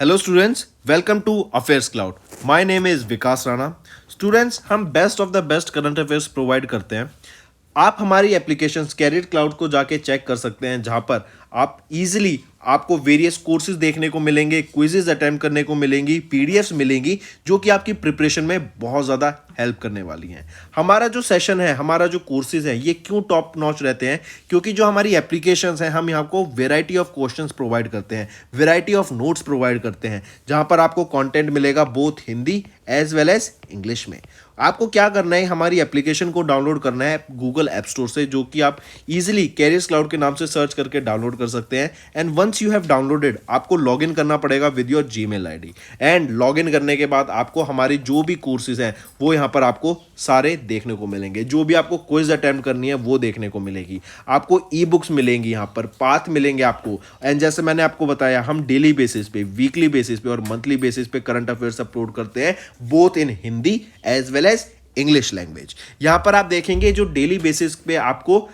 Hello students, welcome to affairs cloud. My name is Vikas Rana. Students, हम best of the best current affairs provide करते हैं। आप हमारी application career cloud को जाके चेक कर सकते हैं, जहां पर आप इजीली आपको वेरियस कोर्सेज देखने को मिलेंगे, क्विजेज अटेम्प्ट करने को मिलेंगी, पीडीएफ्स मिलेंगी जो कि आपकी प्रिपरेशन में बहुत ज़्यादा हेल्प करने वाली हैं। हमारा जो सेशन है, हमारा जो कोर्सेज है, ये क्यों टॉप नॉच रहते हैं? क्योंकि जो हमारी एप्लीकेशंस हैं, हम यहाँ को वेराइटी ऑफ क्वेश्चंस प्रोवाइड करते हैं, वेराइटी ऑफ नोट्स प्रोवाइड करते हैं, जहां पर आपको कंटेंट मिलेगा both Hindi as well as English में। आपको क्या करना है, हमारी एप्लीकेशन को डाउनलोड करना है गूगल ऐप स्टोर से, जो कि आप इजीली कैरियर्स क्लाउड के नाम से सर्च करके डाउनलोड कर सकते हैं। And once you have downloaded, आपको लॉगिन करना पड़ेगा with your Gmail ID. And login करने के बाद आपको हमारी जो भी कोर्सेज हैं वो यहाँ पर आपको सारे देखने को मिलेंगे। जो भी आपको क्विज अटेम्प्ट करनी है वो देखने को मिलेगी। आपको ई बुक्स मिलेंगी, यहाँ पर पाथ मिलेंगे आपको। एंड जैसे मैंने आपको बताया, हम डेली बेसिस पे, वीकली बेसिस पे और मंथली बेसिस पे करंट अफेयर्स अपलोड करते हैं, both in Hindi as well as English language. यहां पर आप देखेंगे जो डेली बेसिस पे आपको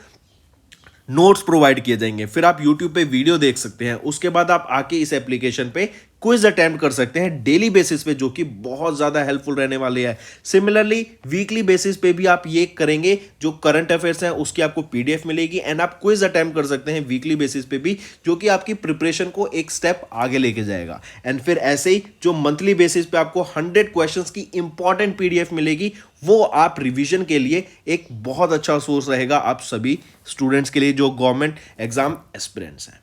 नोट्स प्रोवाइड किए जाएंगे, फिर आप यूट्यूब पे वीडियो देख सकते हैं, उसके बाद आप आके इस एप्लीकेशन पे क्विज अटेम्प्ट कर सकते हैं डेली बेसिस पे, जो कि बहुत ज़्यादा हेल्पफुल रहने वाले हैं। सिमिलरली वीकली बेसिस पे भी आप ये करेंगे, जो करंट अफेयर्स हैं उसकी आपको पीडीएफ मिलेगी एंड आप क्विज अटेम्प्ट कर सकते हैं वीकली बेसिस पे भी, जो कि आपकी प्रिपरेशन को एक स्टेप आगे लेके जाएगा। एंड फिर ऐसे ही जो मंथली बेसिस पे आपको 100 क्वेश्चंस की इंपॉर्टेंट पीडीएफ मिलेगी, वो आप रिवीजन के लिए एक बहुत अच्छा सोर्स रहेगा आप सभी स्टूडेंट्स के लिए जो गवर्नमेंट एग्जाम एस्पिरेंट्स हैं।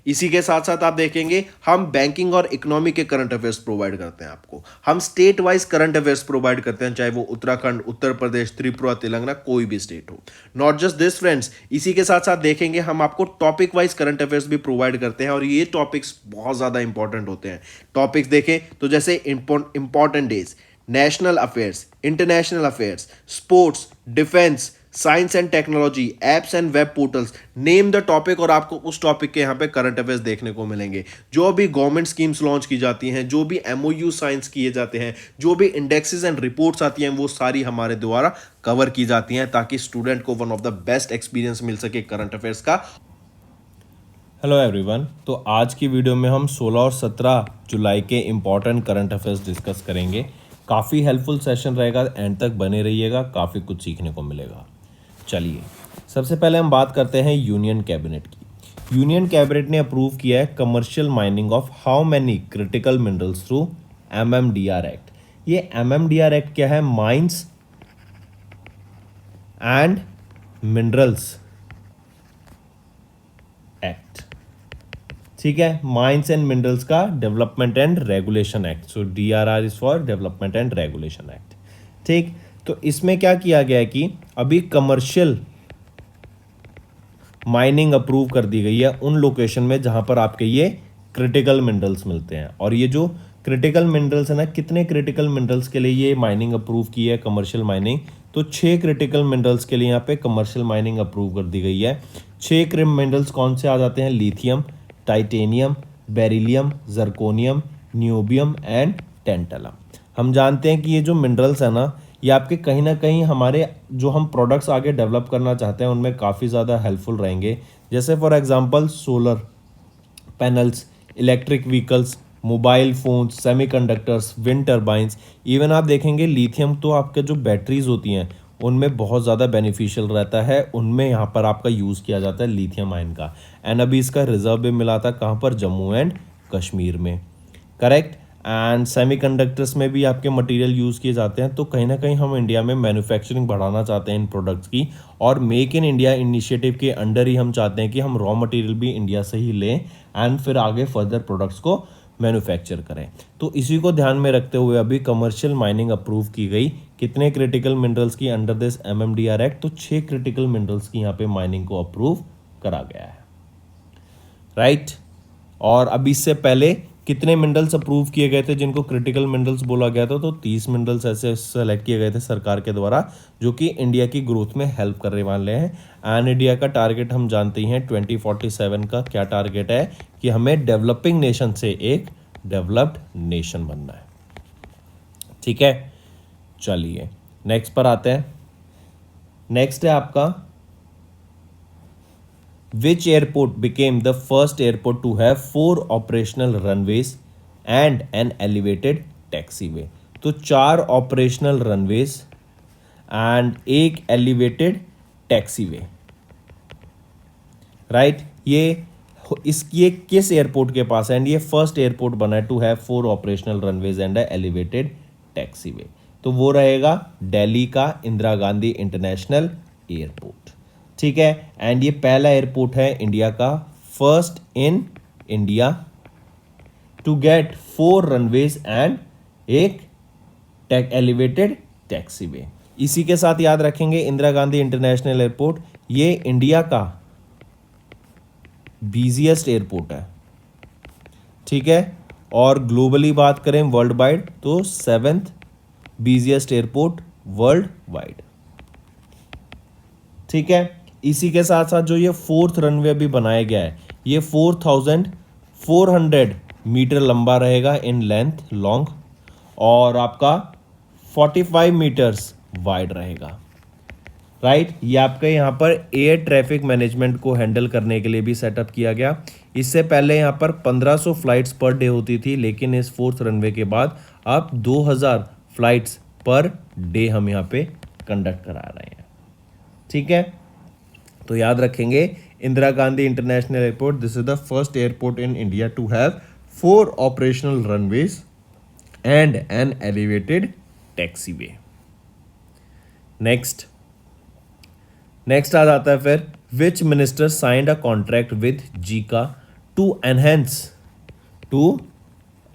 इसी के साथ साथ आप देखेंगे, हम बैंकिंग और इकोनॉमी के करंट अफेयर्स प्रोवाइड करते हैं आपको। हम state wise current affairs provide करते हैं, चाहे वो उत्तराखंड, उत्तर प्रदेश, त्रिपुरा, तेलंगाना, कोई भी स्टेट हो। नॉट जस्ट दिस फ्रेंड्स, इसी के साथ साथ देखेंगे हम आपको टॉपिक वाइज करंट अफेयर्स भी प्रोवाइड करते हैं, और ये टॉपिक्स बहुत ज़्यादा इंपॉर्टेंट होते हैं। टॉपिक्स देखें तो जैसे important days, national affairs, international affairs, sports, defence, science and technology, apps and web portals, name the topic, और आपको उस टॉपिक के यहाँ पे करंट अफेयर्स देखने को मिलेंगे। जो भी गवर्नमेंट स्कीम्स लॉन्च की जाती हैं, जो भी एमओयू साइंस किए जाते हैं, जो भी इंडेक्सेस एंड रिपोर्ट्स आती हैं, वो सारी हमारे द्वारा कवर की जाती हैं, ताकि स्टूडेंट को one of the best experience मिल सके करंट अफेयर्स का। Hello everyone. तो आज की वीडियो में हम 16 और 17 जुलाई के इम्पॉर्टेंट करंट अफेयर्स डिस्कस करेंगे। काफ़ी हेल्पफुल सेशन रहेगा, एंड तक बने रहिएगा, काफ़ी कुछ सीखने को मिलेगा। चलिए, सबसे पहले हम बात करते हैं यूनियन कैबिनेट की। यूनियन कैबिनेट ने अप्रूव किया है commercial mining of how many critical minerals through MMDR act. ये एमएमडीआर एक्ट क्या है? Mines and minerals act. ठीक है, माइंस एंड मिनरल्स का development and regulation act. So DRR is for development and regulation act. ठीक, तो इसमें क्या किया गया है कि अभी कमर्शियल माइनिंग अप्रूव कर दी गई है उन लोकेशन में जहां पर आपके ये क्रिटिकल मिनरल्स मिलते हैं। और ये जो क्रिटिकल मिनरल्स है ना, कितने क्रिटिकल मिनरल्स के लिए ये माइनिंग अप्रूव की है कमर्शियल माइनिंग? तो 6 क्रिटिकल मिनरल्स के लिए यहाँ पे कमर्शियल माइनिंग अप्रूव कर दी गई है। 6 मिनरल्स कौन से आ जाते हैं? Lithium, titanium, beryllium, zirconium, niobium and tantalum. हम जानते हैं कि ये जो मिनरल्स है ना, ये आपके कहीं ना कहीं हमारे जो हम प्रोडक्ट्स आगे डेवलप करना चाहते हैं उनमें काफ़ी ज़्यादा हेल्पफुल रहेंगे। जैसे for example solar panels, electric vehicles, mobile phones, semiconductors, wind turbines. Even आप देखेंगे लिथियम तो आपके जो बैटरीज होती हैं उनमें बहुत ज़्यादा बेनिफिशियल रहता है, उनमें यहाँ पर आपका यूज़ किया जाता है लिथियम आयन का। एंड अभी इसका रिजर्व भी मिला था कहाँ पर? जम्मू एंड कश्मीर में। करेक्ट। एंड सेमीकंडक्टर्स में भी आपके मटेरियल यूज़ किए जाते हैं। तो कहीं ना कहीं हम इंडिया में मैन्युफैक्चरिंग बढ़ाना चाहते हैं इन प्रोडक्ट्स की, और मेक इन इंडिया इनिशिएटिव के अंडर ही हम चाहते हैं कि हम रॉ मटेरियल भी इंडिया से ही लें एंड फिर आगे फर्दर प्रोडक्ट्स को मैन्युफैक्चर करें। तो इसी को ध्यान में रखते हुए अभी कमर्शियल माइनिंग अप्रूव की गई। कितने क्रिटिकल मिनरल्स की अंडर दिस एमएमडीआर एक्ट? तो 6 क्रिटिकल मिनरल्स की यहाँ पे माइनिंग को अप्रूव करा गया है। राइट। और अभी इससे पहले कितने मिनरल्स अप्रूव किए गए थे जिनको क्रिटिकल मिनरल्स बोला गया था? तो 30 मिनरल्स ऐसे सेलेक्ट किए गए थे सरकार के द्वारा, जो कि इंडिया की ग्रोथ में हेल्प करने वाले हैं। एंड इंडिया का टारगेट हम जानते ही हैं 2047 का क्या टारगेट है, कि हमें डेवलपिंग नेशन से एक डेवलप्ड नेशन बनना है। ठीक है, चलिए नेक्स्ट पर आते हैं। नेक्स्ट है आपका, Which airport became the first airport to have 4 operational runways and an elevated taxiway. तो 4 ऑपरेशनल रनवेज एंड एक एलिवेटेड टैक्सीवे, राइट। ये किस एयरपोर्ट के पास है? एंड ये फर्स्ट एयरपोर्ट बना है to have 4 operational runways and elevated taxiway. तो वो रहेगा दिल्ली का इंदिरा गांधी इंटरनेशनल एयरपोर्ट, ठीक है। एंड ये पहला एयरपोर्ट है इंडिया का, first in India to get 4 runways and एक एलिवेटेड टैक्सीवे। इसी के साथ याद रखेंगे इंदिरा गांधी इंटरनेशनल एयरपोर्ट ये इंडिया का बिजिएस्ट एयरपोर्ट है, ठीक है। और ग्लोबली बात करें वर्ल्ड वाइड तो 7th busiest airport world wide, ठीक है। इसी के साथ साथ जो ये 4th रनवे अभी बनाया गया है ये 4400 मीटर लंबा रहेगा इन लेंथ लॉन्ग, और आपका 45 मीटर्स वाइड रहेगा, राइट। ये आपके यहाँ पर एयर ट्रैफिक मैनेजमेंट को हैंडल करने के लिए भी सेटअप किया गया। इससे पहले यहाँ पर 1500 फ्लाइट्स पर डे होती थी, लेकिन इस 4th रनवे के बाद अब 2000 फ्लाइट्स पर डे हम यहाँ पे कंडक्ट करा रहे हैं, ठीक है। तो याद रखेंगे Indira Gandhi international airport, this is the first airport in India to have 4 operational runways and an elevated taxiway. Next आ जाता है फिर, which minister signed a contract with JICA to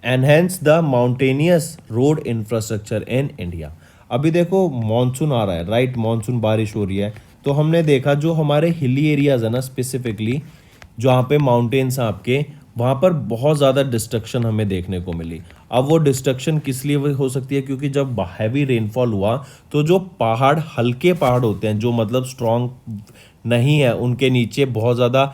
enhance the mountainous road infrastructure in India. अभी देखो monsoon आ रहा है, right, monsoon बारिश हो रही है, तो हमने देखा जो हमारे हिली एरियाज है ना, स्पेसिफिकली जहाँ पे माउंटेन्स हैं आपके, वहाँ पर बहुत ज़्यादा डिस्ट्रक्शन हमें देखने को मिली। अब वो डिस्ट्रक्शन किस लिए हो सकती है? क्योंकि जब हैवी रेनफॉल हुआ तो जो पहाड़, हल्के पहाड़ होते हैं जो मतलब स्ट्रॉन्ग नहीं है, उनके नीचे बहुत ज़्यादा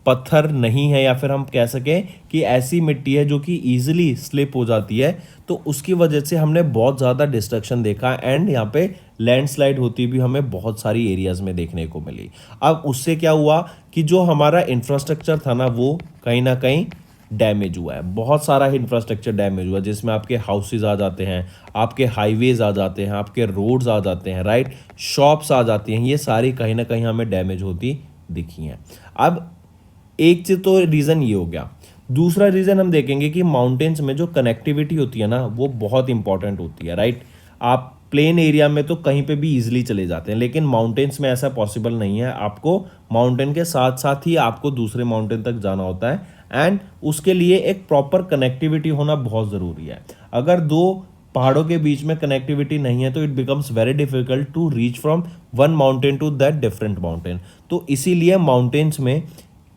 पत्थर नहीं है, या फिर हम कह सकें कि ऐसी मिट्टी है जो कि ईजिली स्लिप हो जाती है, तो उसकी वजह से हमने बहुत ज़्यादा डिस्ट्रक्शन देखा एंड यहाँ पे लैंडस्लाइड होती भी हमें बहुत सारी एरियाज़ में देखने को मिली। अब उससे क्या हुआ कि जो हमारा इंफ्रास्ट्रक्चर था ना वो कहीं ना कहीं डैमेज हुआ है, बहुत सारा इंफ्रास्ट्रक्चर डैमेज हुआ है, जिसमें आपके हाउसेज आ जाते हैं, आपके हाईवेज आ जाते हैं, आपके रोड्स आ जाते हैं, राइट, शॉप्स आ जाती हैं, ये सारी कहीं ना कहीं हमें डैमेज होती दिखी हैं। अब एक चीज तो रीज़न ये हो गया, दूसरा रीज़न हम देखेंगे कि माउंटेन्स में जो कनेक्टिविटी होती है ना वो बहुत इंपॉर्टेंट होती है, राइट। आप प्लेन एरिया में तो कहीं पे भी इजीली चले जाते हैं, लेकिन माउंटेन्स में ऐसा पॉसिबल नहीं है, आपको माउंटेन के साथ साथ ही आपको दूसरे माउंटेन तक जाना होता है, एंड उसके लिए एक प्रॉपर कनेक्टिविटी होना बहुत ज़रूरी है। अगर दो पहाड़ों के बीच में कनेक्टिविटी नहीं है तो it becomes very difficult to reach from one mountain to that different mountain. तो इसीलिए माउंटेन्स में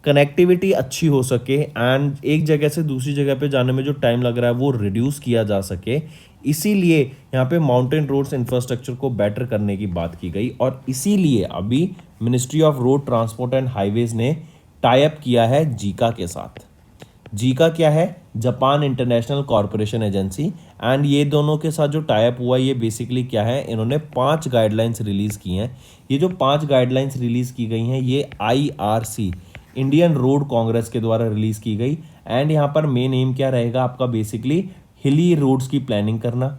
कनेक्टिविटी अच्छी हो सके एंड एक जगह से दूसरी जगह पे जाने में जो टाइम लग रहा है वो रिड्यूस किया जा सके, इसीलिए यहाँ पे माउंटेन रोड्स इंफ्रास्ट्रक्चर को बेटर करने की बात की गई। और इसीलिए अभी ministry of road transport and highways ने टाई अप किया है जीका के साथ। जीका क्या है? Japan international corporation agency. And ये दोनों के साथ जो टाई अप हुआ ये बेसिकली क्या है, इन्होंने 5 गाइडलाइंस रिलीज़ की हैं। ये जो 5 गाइडलाइंस रिलीज़ की गई हैं ये IRC इंडियन रोड कांग्रेस के द्वारा रिलीज़ की गई। एंड यहाँ पर मेन एम क्या रहेगा आपका, बेसिकली हिली रोड्स की प्लानिंग करना,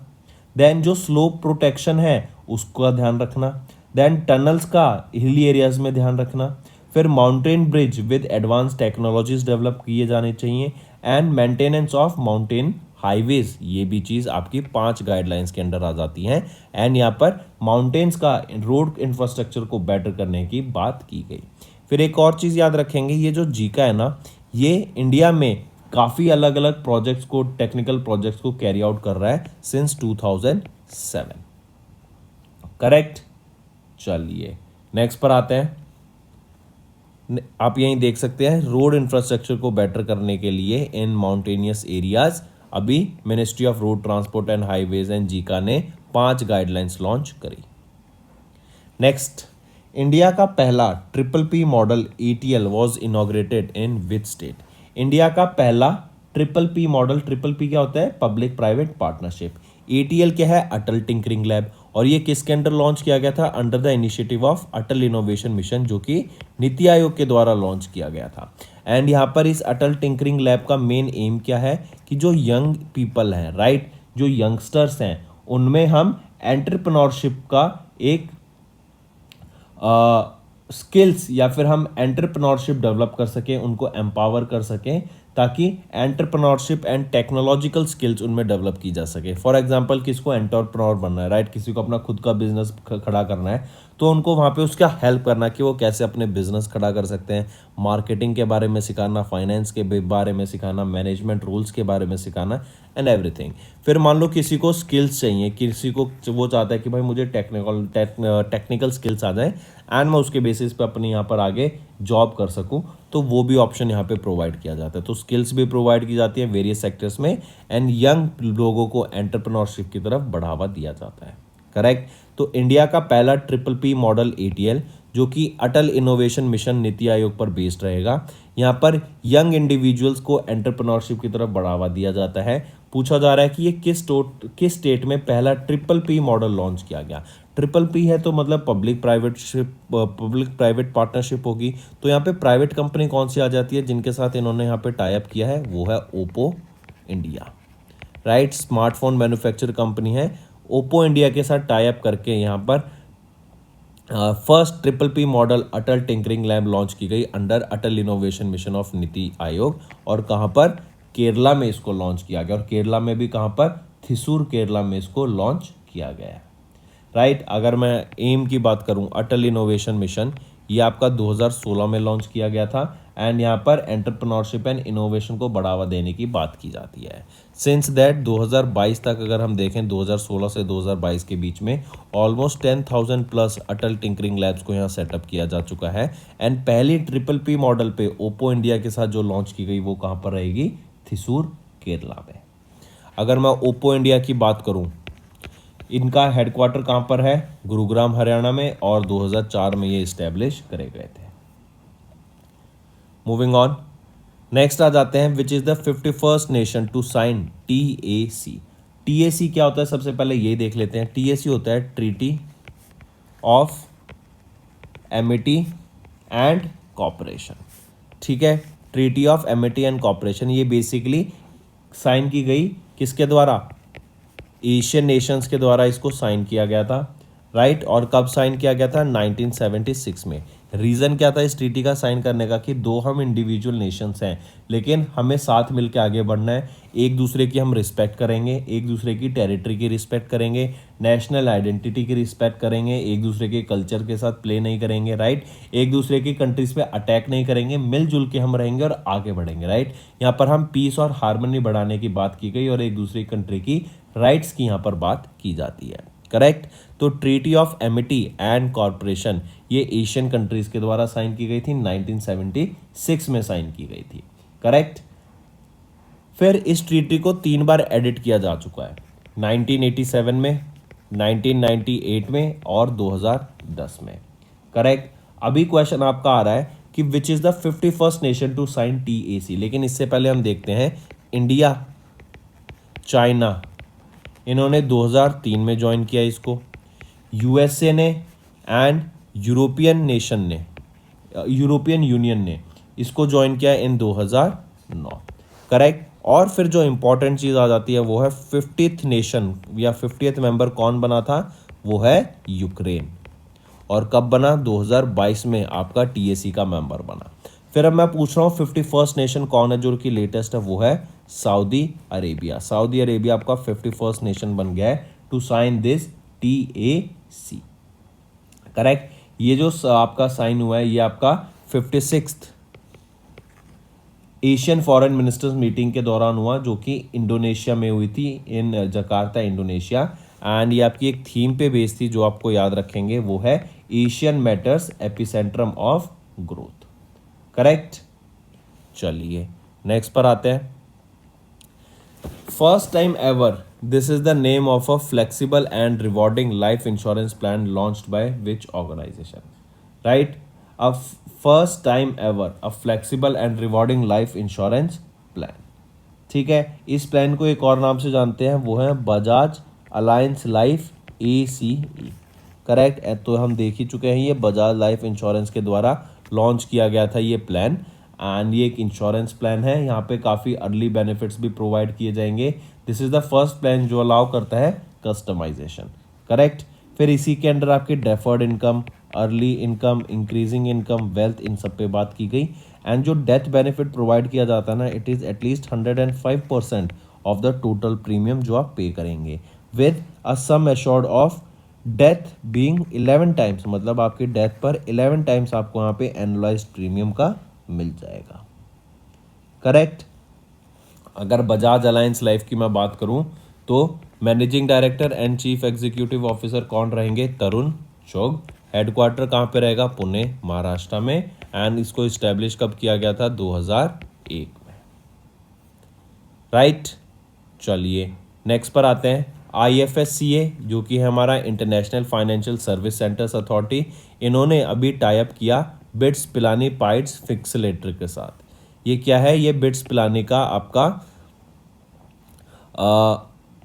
देन जो स्लोप प्रोटेक्शन है उसका ध्यान रखना, देन टनल्स का हिली एरियाज में ध्यान रखना, फिर mountain bridge with advance technologies develop किए जाने चाहिए, and maintenance of mountain highways, ये भी चीज़ आपकी 5 गाइडलाइंस के अंडर आ जाती हैं। एंड यहाँ पर माउंटेन्स का रोड इंफ्रास्ट्रक्चर को बेटर करने की बात की गई। फिर एक और चीज़ याद रखेंगे, ये जो जीका है ना ये इंडिया में काफ़ी अलग अलग प्रोजेक्ट्स को, टेक्निकल प्रोजेक्ट्स को कैरी आउट कर रहा है सिंस 2007, करेक्ट। चलिए नेक्स्ट पर आते हैं। आप यहीं देख सकते हैं रोड इंफ्रास्ट्रक्चर को बेटर करने के लिए इन माउंटेनियस एरियाज अभी ministry of road transport and highways and Zika ने 5 गाइडलाइंस लॉन्च करी। नेक्स्ट, इंडिया का पहला PPP model ETL was inaugurated in which state? India का पहला PPP मॉडल, PPP क्या होता है? Public private partnership. ETL क्या है? अटल टिंकरिंग लैब। और ये किसके अंडर लॉन्च किया गया था? Under the initiative of Atal innovation mission, जो कि नीति आयोग के द्वारा लॉन्च किया गया था। एंड यहाँ पर इस अटल टिंकरिंग लैब का मेन एम क्या है कि जो यंग पीपल हैं, राइट, जो यंगस्टर्स हैं, उनमें हम एंटरप्रेन्योरशिप का एक स्किल्स या फिर हम एंटरप्रेन्योरशिप डेवलप कर सकें, उनको एम्पावर कर सकें, ताकि एंटरप्रेन्योरशिप एंड टेक्नोलॉजिकल स्किल्स उनमें डेवलप की जा सके। फॉर एग्जांपल किसको एंटरप्रेन्योर बनना है, राइट, किसी को अपना खुद का बिजनेस खड़ा करना है, तो उनको वहाँ पे उसका हेल्प करना कि वो कैसे अपने बिजनेस खड़ा कर सकते हैं, मार्केटिंग के बारे में सिखाना, फाइनेंस के बारे में सिखाना, मैनेजमेंट रूल्स के बारे में सिखाना एंड एवरीथिंग। फिर मान लो किसी को स्किल्स चाहिए, किसी को वो चाहता है कि भाई मुझे टेक्निकल स्किल्स आ जाए एंड मैं उसके बेसिस पे अपने यहाँ पर आगे जॉब कर सकूं, तो वो भी ऑप्शन यहाँ पे प्रोवाइड किया जाता है। तो स्किल्स भी प्रोवाइड की जाती है वेरियस सेक्टर्स में एंड यंग लोगों को एंटरप्रेन्योरशिप की तरफ बढ़ावा दिया जाता है। करेक्ट। तो इंडिया का पहला ट्रिपल पी मॉडल ATL, जो कि अटल इनोवेशन मिशन नीति आयोग पर बेस्ड रहेगा। यहाँ पर यंग इंडिविजुअल्स को एंटरप्रेन्योरशिप की तरफ बढ़ावा दिया जाता है। पूछा जा रहा है कि ये किस स्टेट में पहला ट्रिपल पी मॉडल लॉन्च किया गया। ट्रिपल पी है तो मतलब पब्लिक प्राइवेट पार्टनरशिप होगी। तो यहाँ पे प्राइवेट कंपनी कौन सी आ जाती है जिनके साथ इन्होंने यहाँ पे टाई अप किया है? वो है Oppo India, right. Smartphone manufacture company है, ओप्पो इंडिया के साथ टाई अप करके यहाँ पर फर्स्ट ट्रिपल पी मॉडल अटल टिंकरिंग लैब लॉन्च की गई under Atal innovation mission of NITI Aayog. और कहाँ पर? केरला में इसको लॉन्च किया गया। और केरला में भी कहाँ पर? थिसूर केरला में इसको लॉन्च किया गया है, राइट। अगर मैं एम की बात करूं, अटल इनोवेशन मिशन ये आपका 2016 में लॉन्च किया गया था एंड यहाँ पर एंटरप्रेन्योरशिप एंड इनोवेशन को बढ़ावा देने की बात की जाती है। सिंस दैट 2022 तक अगर हम देखें, 2016 से 2022 के बीच में ऑलमोस्ट 10,000 प्लस अटल टिंकरिंग लैब्स को यहाँ सेटअप किया जा चुका है। एंड पहली ट्रिपल पी मॉडल पे ओप्पो इंडिया के साथ जो लॉन्च की गई वो कहाँ पर रहेगी? थिसूर केरला में। अगर मैं ओप्पो इंडिया की बात करूँ, इनका हेडक्वार्टर कहाँ पर है? गुरुग्राम हरियाणा में, और 2004 में ये इस्टेब्लिश करे गए थे। मूविंग ऑन, नेक्स्ट आ जाते हैं which is the 51st nation to sign TAC। TAC क्या होता है? सबसे पहले ये देख लेते हैं। TAC होता है treaty of Amity and cooperation, ठीक है। Treaty of Amity and cooperation ये बेसिकली साइन की गई किसके द्वारा? एशियन नेशंस के द्वारा इसको साइन किया गया था, राइट। और कब साइन किया गया था? 1976 में। रीज़न क्या था इस ट्रीटी का साइन करने का? कि दो हम इंडिविजुअल नेशंस हैं लेकिन हमें साथ मिलकर आगे बढ़ना है, एक दूसरे की हम रिस्पेक्ट करेंगे, एक दूसरे की टेरिटरी की रिस्पेक्ट करेंगे, नेशनल आइडेंटिटी की रिस्पेक्ट करेंगे, एक दूसरे के कल्चर के साथ प्ले नहीं करेंगे, राइट। एक दूसरे की कंट्रीज पे अटैक नहीं करेंगे, मिलजुल के हम रहेंगे और आगे बढ़ेंगे, राइट। यहाँ पर हम पीस और हार्मनी बढ़ाने की बात की गई और एक दूसरे कंट्री की राइट्स की यहाँ पर बात की जाती है, करेक्ट। तो treaty of Amity and corporation ये एशियन कंट्रीज के द्वारा साइन की गई थी, 1976 में साइन की गई थी, करेक्ट। फिर इस ट्रीटी को 3 बार एडिट किया जा चुका है, 1987 में, 1998 में और 2010 में, करेक्ट। अभी क्वेश्चन आपका आ रहा है कि which is the 51st nation to sign TAC, लेकिन इससे पहले हम देखते हैं इंडिया, चाइना, इन्होंने 2003 में ज्वाइन किया इसको। USA ने एंड यूरोपियन यूनियन ने इसको ज्वाइन किया इन 2009, करेक्ट। और फिर जो इंपॉर्टेंट चीज़ आ जाती है वो है 50th नेशन या 50th मेंबर कौन बना था? वो है यूक्रेन। और कब बना? 2022 में आपका TAC का मेंबर बना। फिर अब मैं पूछ रहा हूँ 51st नेशन कौन है जो कि लेटेस्ट है? वो है सऊदी अरेबिया। सऊदी अरेबिया आपका 51st नेशन बन गया है to sign this TAC, correct. ये जो आपका साइन हुआ है ये आपका 56th Asian foreign ministers meeting के दौरान हुआ, जो कि इंडोनेशिया में हुई थी, इन जकार्ता इंडोनेशिया। एंड ये आपकी एक थीम पे बेस्ड थी जो आपको याद रखेंगे, वो है ASEAN matters epicentrum of growth, correct. चलिए नेक्स्ट पर आते हैं। First time ever, this is the name of a flexible and rewarding life insurance plan launched by which organisation, right. A first time ever a flexible and rewarding life insurance plan, ठीक है। इस plan को एक और नाम से जानते हैं, वो है Bajaj Allianz life ACE, correct. तो हम देख ही चुके हैं ये बजाज लाइफ इंश्योरेंस के द्वारा लॉन्च किया गया था ये प्लान, एंड ये एक इंश्योरेंस प्लान है। यहाँ पे काफ़ी अर्ली बेनिफिट्स भी प्रोवाइड किए जाएंगे। This is the first plan जो अलाउ करता है कस्टमाइजेशन, करेक्ट। फिर इसी के अंदर आपकी deferred income, early income, increasing income, wealth, इन सब पे बात की गई। एंड जो डेथ बेनिफिट प्रोवाइड किया जाता है ना, it is at least 105% of the total premium जो आप पे करेंगे, with a sum assured of death being 11 times, मतलब आपकी डेथ पर 11 टाइम्स आपको यहाँ पे एनुअलाइज्ड प्रीमियम का मिल जाएगा, करेक्ट। अगर बजाज अलायंस लाइफ की मैं बात करूं तो managing director and chief executive officer कौन रहेंगे? तरुण चोग। हेडक्वार्टर कहाँ पे रहेगा? पुणे, महाराष्ट्र में। एंड इसको इस्टेब्लिश कब किया गया था? 2001 में, राइट। चलिए नेक्स्ट पर आते हैं। IFSCA जो कि है हमारा international financial service centres authority, इन्होंने अभी टाइप किया बिट्स पिलानी पाइट्स फिक्सलेटर के साथ। ये क्या है? ये बिट्स पिलानी का आपका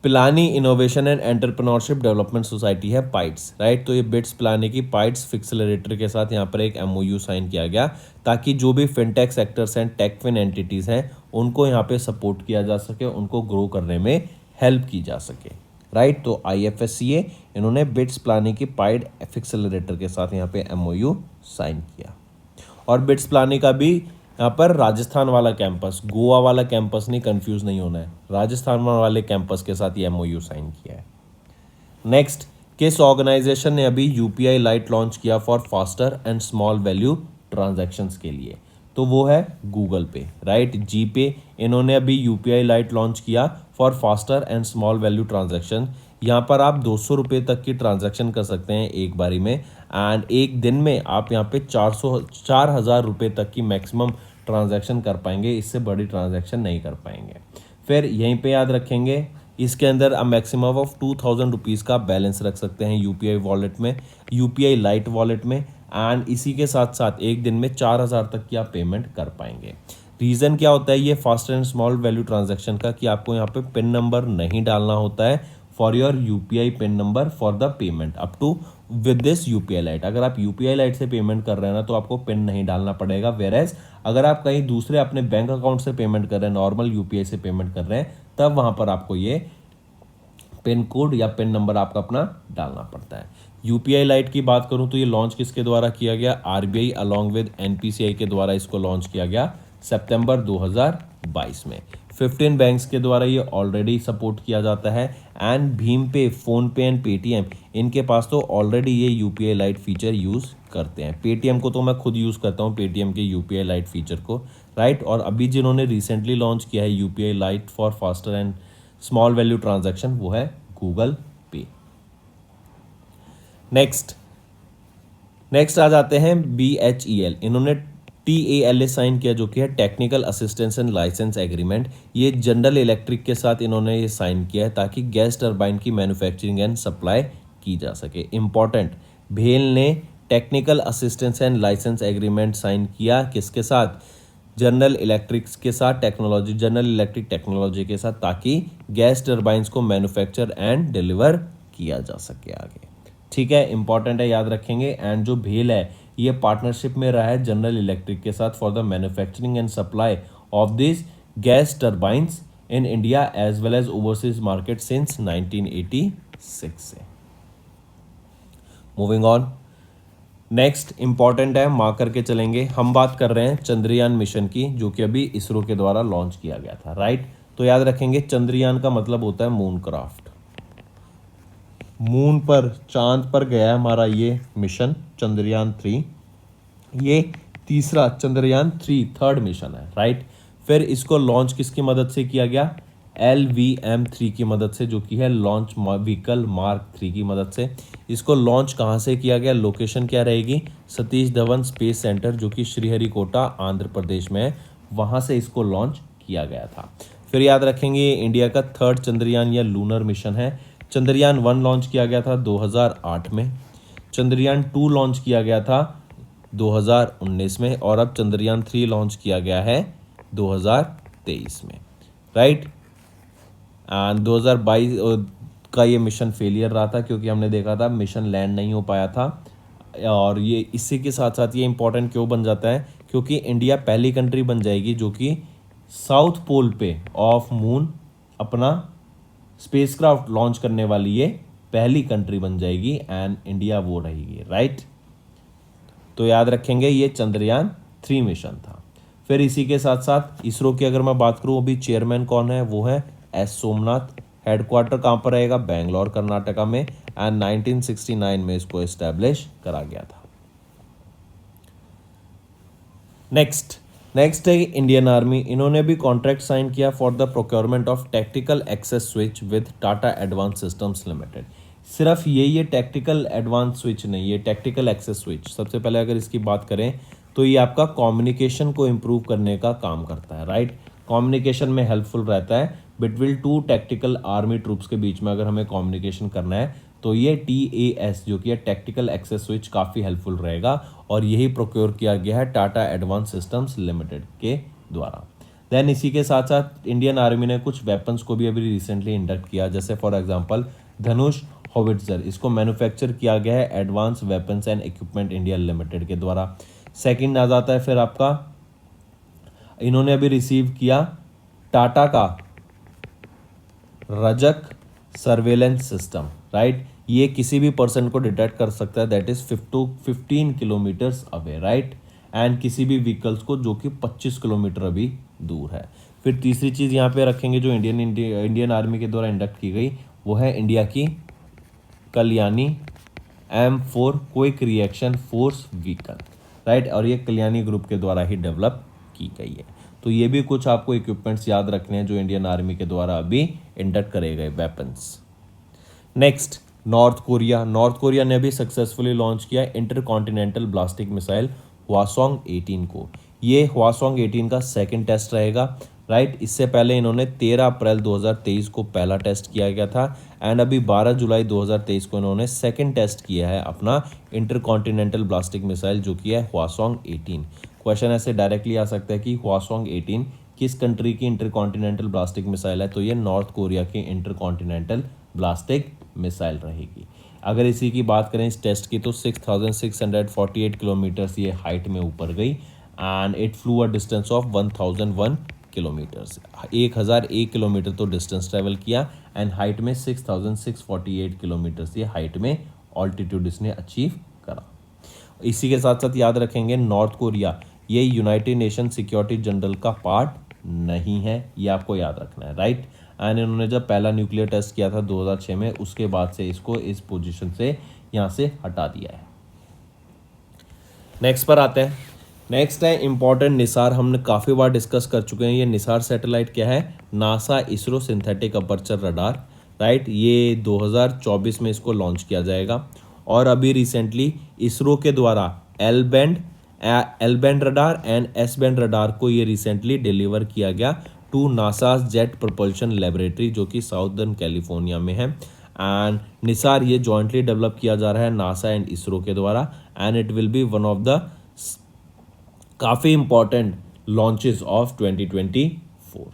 Pilani innovation and entrepreneurship development society है, पाइट्स, राइट। तो ये बिट्स पिलानी की पाइट्स फिक्सलरेटर के साथ यहाँ पर एक MOU साइन किया गया, ताकि जो भी फिनटेक सेक्टर्स हैं, टेकफिन एंटिटीज़ हैं, उनको यहाँ पे सपोर्ट किया जा सके, उनको ग्रो करने में हेल्प की जा सके, राइट। तो IFSCA इन्होंने बिट्स पिलानी की पाइड फिक्सलरेटर के साथ यहाँ पे MOU साइन किया। और बिट्स पिलानी का भी यहाँ पर राजस्थान वाला कैंपस, गोवा वाला कैंपस नहीं, कंफ्यूज नहीं होना है, राजस्थान वाले कैंपस के साथ ये MOU साइन किया है। नेक्स्ट, किस ऑर्गेनाइजेशन ने अभी UPI लाइट लॉन्च किया for faster and small value transactions के लिए? तो वो है गूगल पे, राइट। जीपे इन्होंने अभी UPI लाइट लॉन्च किया for faster and small value transaction. यहाँ पर आप 200 रुपये तक की ट्रांजैक्शन कर सकते हैं एक बारी में, एंड एक दिन में आप यहाँ पे 4,000 रुपये तक की मैक्सिमम ट्रांजैक्शन कर पाएंगे, इससे बड़ी ट्रांजैक्शन नहीं कर पाएंगे। फिर यहीं पे याद रखेंगे, इसके अंदर आप मैक्सिमम ऑफ 2,000 रुपीज़ का बैलेंस रख सकते हैं UPI वॉलेट में, UPI लाइट वॉलेट में, एंड इसी के साथ साथ एक दिन में 4,000 तक की आप पेमेंट कर पाएंगे। रीज़न क्या होता है ये fast and small value transaction का, कि आपको यहाँ पे पिन नंबर नहीं डालना होता है for your UPI PIN number for the payment up to with this UPI Lite. अगर आप UPI लाइट से पेमेंट कर रहे हैं ना, तो आपको पिन नहीं डालना पड़ेगा। वेरेज अगर आप कहीं दूसरे अपने बैंक अकाउंट से पेमेंट कर रहे हैं, नॉर्मल UPI से पेमेंट कर रहे हैं, तब वहाँ पर आपको ये पिन कोड या पिन नंबर आपका अपना डालना पड़ता है। UPI लाइट की बात करूं तो ये लॉन्च किसके द्वारा किया गया? RBI अलॉन्ग विद NPCI के द्वारा इसको लॉन्च किया गया सितंबर 2022 में। 15 बैंक्स के द्वारा ये ऑलरेडी सपोर्ट किया जाता है, एंड भीम पे, फ़ोन पे एंड पेटीएम, इनके पास तो ऑलरेडी ये UPI लाइट फीचर यूज़ करते हैं। पेटीएम को तो मैं खुद यूज़ करता हूँ, पेटीएम के UPI लाइट फीचर को, राइट। और अभी जिन्होंने रिसेंटली लॉन्च किया है UPI light for faster and small value transaction, वो है गूगल पे। नेक्स्ट आ जाते हैं BHEL, इन्होंने TALA साइन किया, जो कि है technical assistance and licence agreement. ये जनरल इलेक्ट्रिक के साथ इन्होंने ये साइन किया है, ताकि गैस टरबाइन की मैन्युफैक्चरिंग एंड सप्लाई की जा सके। इंपॉर्टेंट, भेल ने technical assistance and licence agreement sign किया किसके साथ? जनरल इलेक्ट्रिक्स के साथ, जनरल इलेक्ट्रिक टेक्नोलॉजी के साथ, ताकि गैस टरबाइंस को मैन्युफैक्चर एंड डिलीवर किया जा सके आगे, ठीक है। इंपॉर्टेंट है, याद रखेंगे। एंड जो भेल है ये पार्टनरशिप में रहा है जनरल इलेक्ट्रिक के साथ for the manufacturing and supply of this gas turbines in India as well as overseas market since 1986 से। मूविंग ऑन, नेक्स्ट इंपॉर्टेंट है, मार्क करके चलेंगे। हम बात कर रहे हैं चंद्रयान मिशन की, जो कि अभी इसरो के द्वारा लॉन्च किया गया था, राइट। तो याद रखेंगे, चंद्रयान का मतलब होता है मून क्राफ्ट। मून पर, चांद पर गया है हमारा ये मिशन चंद्रयान 3। ये तीसरा चंद्रयान 3 थर्ड मिशन है, राइट। फिर इसको लॉन्च किसकी मदद से किया गया? LVM-3 की मदद से, जो कि है लॉन्च व्हीकल मार्क 3 की मदद से। इसको लॉन्च कहाँ से किया गया? लोकेशन क्या रहेगी? सतीश धवन स्पेस सेंटर, जो कि श्रीहरिकोटा आंध्र प्रदेश में है, वहाँ से इसको लॉन्च किया गया था। फिर याद रखेंगे, ये इंडिया का थर्ड चंद्रयान या लूनर मिशन है। चंद्रयान 1 लॉन्च किया गया था 2008 में, चंद्रयान 2 लॉन्च किया गया था 2019 में, और अब चंद्रयान 3 लॉन्च किया गया है 2023 में, राइट। एंड 2022 का ये मिशन फेलियर रहा था, क्योंकि हमने देखा था मिशन लैंड नहीं हो पाया था। और ये इसी के साथ साथ ये इंपॉर्टेंट क्यों बन जाता है, क्योंकि इंडिया पहली कंट्री बन जाएगी जो कि साउथ पोल पे ऑफ मून अपना स्पेसक्राफ्ट लॉन्च करने वाली ये पहली कंट्री बन जाएगी, एंड इंडिया वो रहेगी, राइट। तो याद रखेंगे ये चंद्रयान 3 मिशन था। फिर इसी के साथ साथ इसरो की अगर मैं बात करूं, अभी चेयरमैन कौन है, वो है एस सोमनाथ। हेडक्वार्टर कहाँ पर रहेगा, बेंगलोर कर्नाटका में, एंड 1969 में इसको एस्टेब्लिश करा गया था। नेक्स्ट है इंडियन आर्मी। इन्होंने भी कॉन्ट्रैक्ट साइन किया for the procurement of tactical access switch with Tata advance systems Limited. सिर्फ ये टैक्टिकल एडवांस स्विच नहीं, ये टैक्टिकल एक्सेस स्विच, सबसे पहले अगर इसकी बात करें तो ये आपका कम्युनिकेशन को इम्प्रूव करने का काम करता है, राइट। कम्युनिकेशन में हेल्पफुल रहता है बिटवीन 2 टैक्टिकल आर्मी ट्रूप्स के बीच में। अगर हमें कम्युनिकेशन करना है तो ये TAS जो कि है टैक्टिकल एक्सेस स्विच काफ़ी हेल्पफुल रहेगा, और यही प्रोक्योर किया गया है टाटा एडवांस सिस्टम्स लिमिटेड के द्वारा। देन इसी के साथ साथ इंडियन आर्मी ने कुछ वेपन्स को भी अभी रिसेंटली इंडक्ट किया, जैसे फॉर एग्जांपल धनुष होविट्जर, इसको मैन्युफैक्चर किया गया है advance weapons and equipment India limited के द्वारा। सेकंड आ जाता है फिर आपका, इन्होंने अभी रिसीव किया टाटा का रजक सर्वेलेंस सिस्टम, राइट। ये किसी भी पर्सन को डिटेक्ट कर सकता है, that is 15 kilometres away, right, and किसी भी व्हीकल्स को जो कि 25 किलोमीटर अभी दूर है। फिर तीसरी चीज़ यहाँ पे रखेंगे जो इंडियन आर्मी के द्वारा इंडक्ट की गई, वो है इंडिया की Kalyani M4 quick reaction force vehicle, right, और ये कल्याणी ग्रुप के द्वारा ही डेवलप की गई है। तो ये भी कुछ आपको इक्विपमेंट्स याद रखने हैं जो इंडियन आर्मी के द्वारा अभी इंडक्ट करे गए वेपन्स। नेक्स्ट, नॉर्थ कोरिया ने भी सक्सेसफुली लॉन्च किया इंटरकॉन्टिनेंटल ब्लास्टिक मिसाइल हवासोंग 18 को। ये हवासोंग 18 का सेकंड टेस्ट रहेगा, राइट। इससे पहले इन्होंने 13 अप्रैल 2023 को पहला टेस्ट किया गया था, एंड अभी 12 जुलाई 2023 को इन्होंने सेकंड टेस्ट किया है अपना इंटरकॉन्टिनेंटल ब्लास्टिक मिसाइल जो कि है हवासोंग 18। क्वेश्चन ऐसे डायरेक्टली आ सकता है कि हवासोंग 18 किस कंट्री की इंटरकॉन्टिनेंटल ब्लास्टिक मिसाइल है, तो ये नॉर्थ कोरिया की इंटरकॉन्टिनेंटल ब्लास्टिक मिसाइल रहेगी। अगर इसी की बात करें इस टेस्ट की, तो 6648 किलोमीटर्स ये हाइट में ऊपर गई, and it flu a distance of 1001 kilometres. 1001 kilometre तो डिस्टेंस ट्रेवल किया, एंड हाइट में 6648 किलोमीटर्स ये हाइट में ऑल्टीट्यूड इसने अचीव करा। इसी के साथ साथ याद रखेंगे नॉर्थ कोरिया ये यूनाइटेड नेशन सिक्योरिटी जनरल का पार्ट नहीं है, ये आपको याद रखना है, राइट। एंड इन्होंने जब पहला न्यूक्लियर टेस्ट किया था 2006 में, उसके बाद से इसको इस पोजीशन से यहाँ से हटा दिया है। नेक्स्ट पर आते हैं। नेक्स्ट है इंपॉर्टेंट निसार, हमने काफ़ी बार डिस्कस कर चुके हैं। ये निसार सैटेलाइट क्या है, NASA ISRO synthetic aperture radar, right. ये 2024 में इसको लॉन्च किया जाएगा, और अभी रिसेंटली इसरो के द्वारा L band radar and S band radar को ये रिसेंटली डिलीवर किया गया to NASA's jet propulsion laboratory जो कि साउदर्न कैलिफोर्निया में है। एंड निसार ये जॉइंटली डेवलप किया जा रहा है नासा एंड इसरो के द्वारा, and it will be one of the काफ़ी important launches of 2024,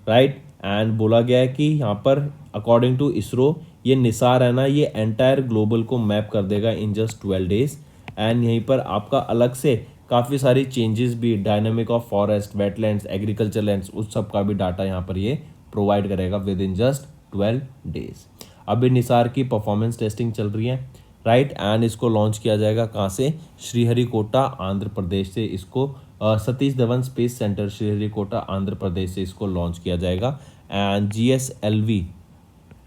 right. And बोला गया है कि यहाँ पर अकॉर्डिंग टू इसरो ये निसार है ना, ये एंटायर ग्लोबल को मैप कर देगा इन जस्ट 12 डेज, एंड यहीं पर आपका अलग से काफ़ी सारी चेंजेस भी, dynamic of forest, wetlands, agriculture lands, उस सब का भी डाटा यहाँ पर ये प्रोवाइड करेगा विद इन जस्ट 12 डेज। अभी निसार की परफॉर्मेंस टेस्टिंग चल रही है, राइट, एंड इसको लॉन्च किया जाएगा कहाँ से, श्रीहरिकोटा आंध्र प्रदेश से। इसको सतीश धवन स्पेस सेंटर श्रीहरिकोटा आंध्र प्रदेश से इसको लॉन्च किया जाएगा, एंड GSLV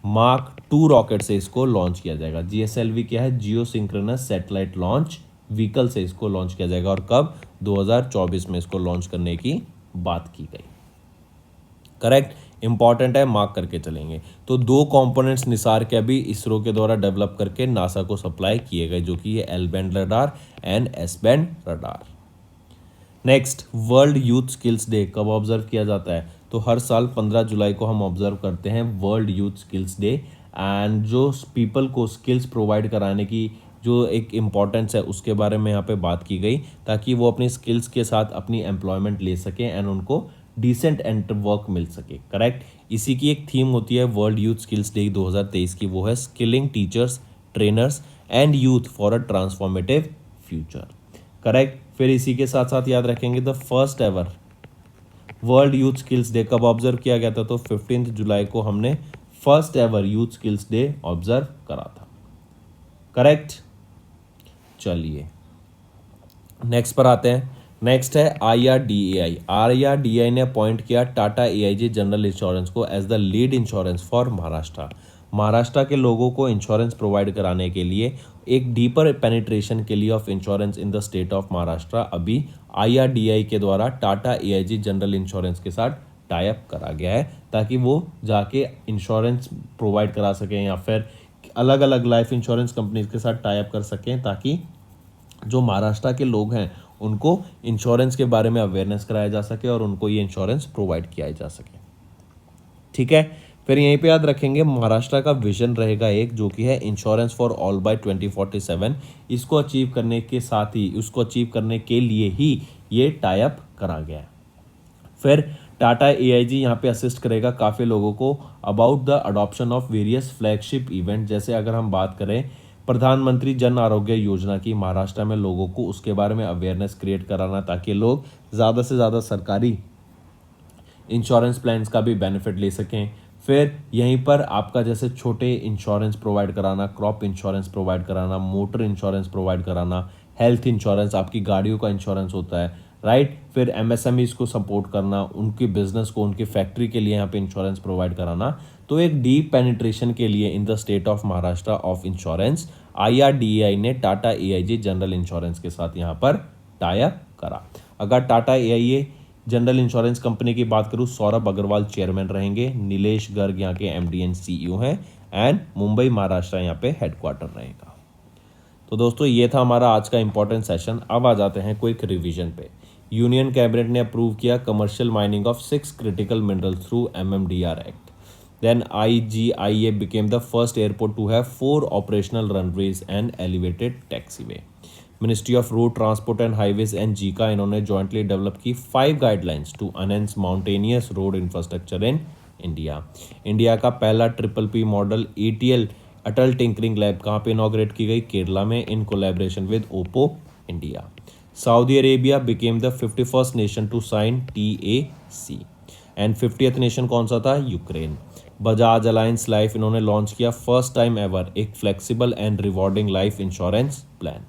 मार्क 2 रॉकेट से इसको लॉन्च किया जाएगा। GSLV क्या है, जियो सिंक्रोनस सैटेलाइट लॉन्च व्हीकल से इसको लॉन्च किया जाएगा, और कब, 2024 में इसको लॉन्च करने की बात की गई, करेक्ट। इंपॉर्टेंट है, मार्क करके चलेंगे। तो 2 कंपोनेंट्स निसार के अभी इसरो के द्वारा डेवलप करके नासा को सप्लाई किए गए, जो कि ये L band radar and S band radar. Next, world youth skills day कब ऑब्जर्व किया जाता है, तो हर साल 15 जुलाई को हम ऑब्जर्व करते हैं world youth skills day, and जो पीपल को स्किल्स प्रोवाइड कराने की जो एक इम्पॉर्टेंस है उसके बारे में यहाँ पे बात की गई, ताकि वो अपनी स्किल्स के साथ अपनी एम्प्लॉयमेंट ले सकें एंड उनको डिसेंट एंड वर्क मिल सके। करेक्ट। इसी की एक थीम होती है वर्ल्ड यूथ स्किल्स डे 2023 की, वो है skilling teachers, trainers and youth for a transformative future. Correct. फिर इसी के साथ साथ याद रखेंगे the first ever world youth skills day कब ऑब्जर्व किया गया था, तो 15 जुलाई को हमने first ever youth skills day observe करा था। करेक्ट। चलिए नेक्स्ट पर आते हैं। नेक्स्ट है IRDAI। IRDAI ने अपॉइंट किया टाटा AIG जनरल इंश्योरेंस को as the lead insurance for Maharashtra. Maharashtra के लोगों को इंश्योरेंस प्रोवाइड कराने के लिए, एक डीपर पेनिट्रेशन के लिए of insurance in the state of Maharashtra अभी IRDAI के द्वारा टाटा AIG जनरल इंश्योरेंस के साथ टाई अप करा गया है, ताकि वो जाके इंश्योरेंस प्रोवाइड करा सकें या फिर अलग अलग लाइफ इंश्योरेंस कंपनीज के साथ टाई अप कर सकें, ताकि जो महाराष्ट्र के लोग हैं उनको इंश्योरेंस के बारे में अवेयरनेस कराया जा सके और उनको ये इंश्योरेंस प्रोवाइड किया जा सके। ठीक है। फिर यहीं पे याद रखेंगे महाराष्ट्र का विजन रहेगा एक, जो कि है इंश्योरेंस फॉर ऑल बाय 2047। इसको अचीव करने के साथ ही, उसको अचीव करने के लिए ही ये टाई अप करा गया है। फिर टाटा AIG यहाँ पे असिस्ट करेगा काफ़ी लोगों को about the adoption of various flagship event. जैसे अगर हम बात करें प्रधानमंत्री जन आरोग्य योजना की, महाराष्ट्र में लोगों को उसके बारे में अवेयरनेस क्रिएट कराना, ताकि लोग ज़्यादा से ज़्यादा सरकारी इंश्योरेंस प्लान्स का भी बेनिफिट ले सकें। फिर यहीं पर आपका जैसे छोटे इंश्योरेंस प्रोवाइड कराना, क्रॉप इंश्योरेंस प्रोवाइड कराना, मोटर इंश्योरेंस प्रोवाइड कराना, हेल्थ इंश्योरेंस, आपकी गाड़ियों का इंश्योरेंस होता है, राइट। फिर MSMEs को सपोर्ट करना, उनकी बिजनेस को, उनकी फैक्ट्री के लिए यहाँ पे इंश्योरेंस प्रोवाइड कराना। तो एक डीप पेनिट्रेशन के लिए in the state of Maharashtra of insurance IRDAI ने टाटा AIG जनरल इंश्योरेंस के साथ यहाँ पर टाई अप करा। अगर Tata AIA general insurance company की बात करूँ, सौरभ अग्रवाल चेयरमैन रहेंगे, नीलेश गर्ग यहाँ के MD एंड CEO हैं, एंड मुंबई महाराष्ट्र यहाँ पे हेडक्वार्टर रहेगा। तो दोस्तों ये था हमारा आज का इंपॉर्टेंट सेशन। अब आ जाते हैं क्विक रिवीजन पे। यूनियन कैबिनेट ने अप्रूव किया commercial mining of 6 critical minerals through MMDR act. Then IGIA became the first airport to have 4 operational runways and elevated taxiway. Ministry of road transport and highways and JICA इन्होंने jointly develop की 5 guidelines to enhance mountainous road infrastructure in India. India का पहला PPP model ATL Atal tinkering lab कहाँ पे inaugurate की गई, केरला में, in collaboration with Oppo India. Saudi Arabia became the 51st nation to sign TAC and 50th nation कौन सा था, यूक्रेन। बजाज अलायंस लाइफ इन्होंने लॉन्च किया फर्स्ट टाइम एवर एक flexible and rewarding life insurance plan.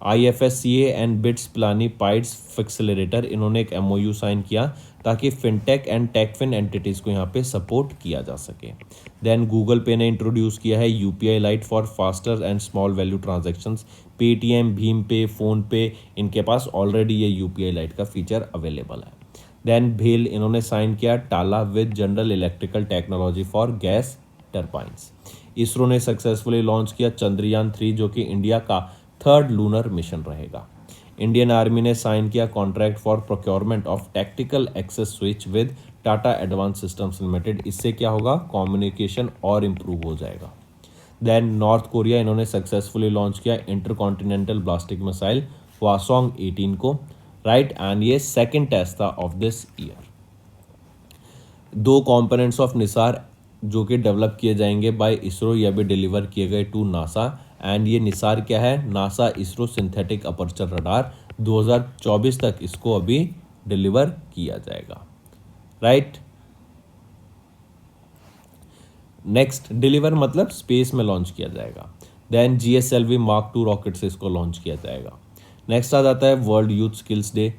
IFSCA and BITS Pilani PIEDS फिक्सलरेटर इन्होंने एक MOU sign किया, ताकि फिनटेक एंड टेकफिन एंटिटीज़ को यहाँ पे सपोर्ट किया जा सके। देन गूगल पे ने इंट्रोड्यूस किया है UPI light for faster and small value transactions. Paytm, Bhim पे, फ़ोन पे, इनके पास ऑलरेडी ये UPI लाइट का फीचर अवेलेबल है। देन भेल इन्होंने साइन किया टाला with general electrical technology for gas turbines. ISRO ने सक्सेसफुली लॉन्च किया चंद्रयान 3, जो कि इंडिया का 3rd लूनर मिशन रहेगा। इंडियन आर्मी ने साइन किया contract for procurement of tactical access switch with Tata advance systems limited. इससे क्या होगा, कम्युनिकेशन और इम्प्रूव हो जाएगा। देन नॉर्थ कोरिया इन्होंने सक्सेसफुली लॉन्च किया इंटरकॉन्टिनेंटल ब्लास्टिक मिसाइल हवासोंग 18 को, राइट, एंड ये सेकेंड टेस्ट था of this year. 2 components of NISAR जो कि डेवलप किए जाएंगे बाय इसरो, यह भी डिलीवर किए गए टू नासा। एंड ये निसार क्या है, NASA ISRO synthetic aperture radar. 2024 तक इसको अभी डिलीवर किया जाएगा, राइट। नेक्स्ट, डिलीवर मतलब स्पेस में लॉन्च किया जाएगा। देन GSLV Mark 2 रॉकेट से इसको लॉन्च किया जाएगा। नेक्स्ट आ जाता है वर्ल्ड यूथ स्किल्स डे,